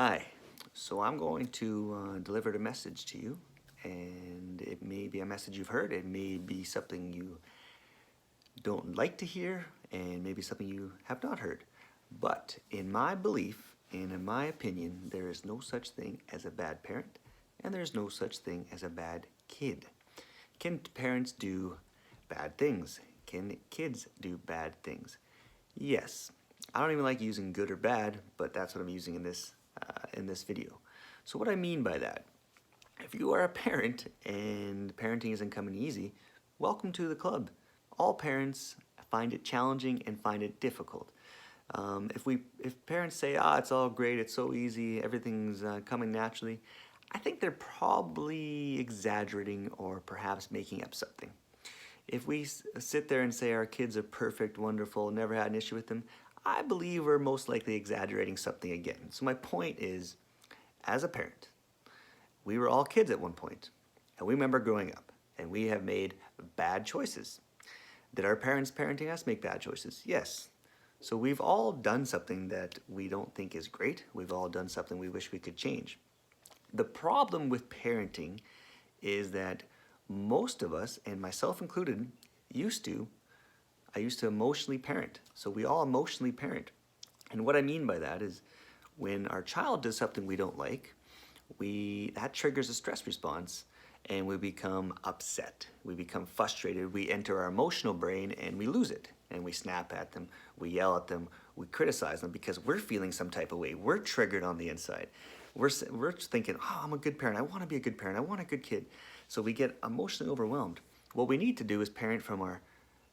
Hi, so I'm going to deliver a message to you, and it may be a message you've heard, it may be something you don't like to hear, and maybe something you have not heard. But in my belief and in my opinion, there is no such thing as a bad parent, and there's no such thing as a bad kid. Can parents do bad things? Can kids do bad things? Yes. I don't even like using good or bad, but that's what I'm using in this video. So what I mean by that, if you are a parent and parenting isn't coming easy, welcome to the club. All parents find it challenging and find it difficult. If parents say, it's all great, it's so easy, everything's coming naturally, I think they're probably exaggerating or perhaps making up something. If we sit there and say our kids are perfect, wonderful, never had an issue with them, I believe we're most likely exaggerating something again. So my point is, as a parent, we were all kids at one point, and we remember growing up, and we have made bad choices. Did our parents parenting us make bad choices? Yes. So we've all done something that we don't think is great. We've all done something we wish we could change. The problem with parenting is that most of us, and myself included, I used to emotionally parent. So we all emotionally parent. And what I mean by that is when our child does something we don't like, that triggers a stress response and we become upset. We become frustrated. We enter our emotional brain and we lose it. And we snap at them, we yell at them, we criticize them because we're feeling some type of way. We're triggered on the inside. We're thinking, I'm a good parent. I want to be a good parent. I want a good kid. So we get emotionally overwhelmed. What we need to do is parent from our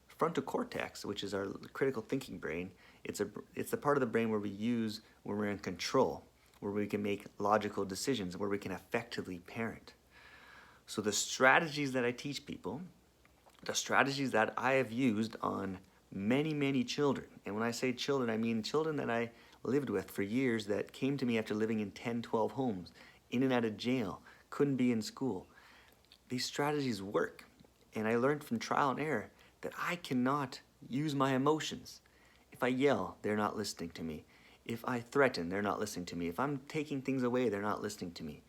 frontal cortex, which is our critical thinking brain. It's the part of the brain where we use when we're in control, where we can make logical decisions, where we can effectively parent. So the strategies that I teach people, the strategies that I have used on many, many children, and when I say children, I mean children that I lived with for years that came to me after living in 10, 12 homes, in and out of jail, couldn't be in school. These strategies work, and I learned from trial and error that I cannot use my emotions. If I yell, they're not listening to me. If I threaten, they're not listening to me. If I'm taking things away, they're not listening to me.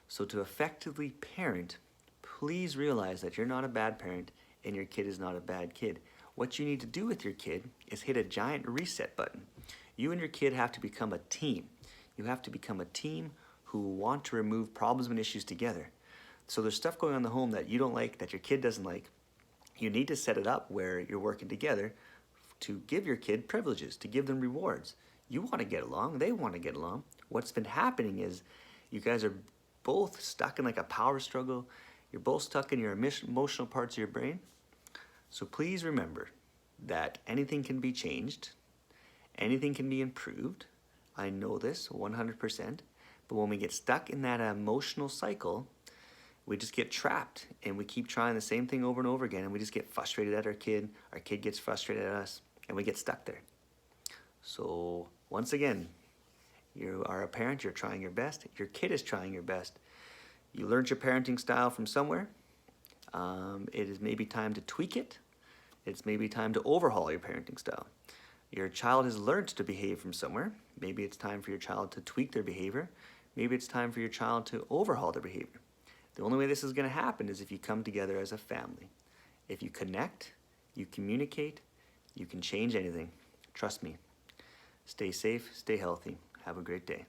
So to effectively parent, please realize that you're not a bad parent and your kid is not a bad kid. What you need to do with your kid is hit a giant reset button. You and your kid have to become a team. You have to become a team who want to remove problems and issues together. So there's stuff going on in the home that you don't like, that your kid doesn't like. You need to set it up where you're working together to give your kid privileges, to give them rewards. You want to get along, they want to get along. What's been happening is you guys are both stuck in like a power struggle. You're both stuck in your emotional parts of your brain. So please remember that anything can be changed. Anything can be improved. I know this 100%. But when we get stuck in that emotional cycle, we just get trapped and we keep trying the same thing over and over again and we just get frustrated at our kid gets frustrated at us, and we get stuck there. So once again, you are a parent, you're trying your best, your kid is trying your best. You learned your parenting style from somewhere. It is maybe time to tweak it. It's maybe time to overhaul your parenting style. Your child has learned to behave from somewhere. Maybe it's time for your child to tweak their behavior. Maybe it's time for your child to overhaul their behavior. The only way this is going to happen is if you come together as a family. If you connect, you communicate, you can change anything. Trust me. Stay safe, stay healthy. Have a great day.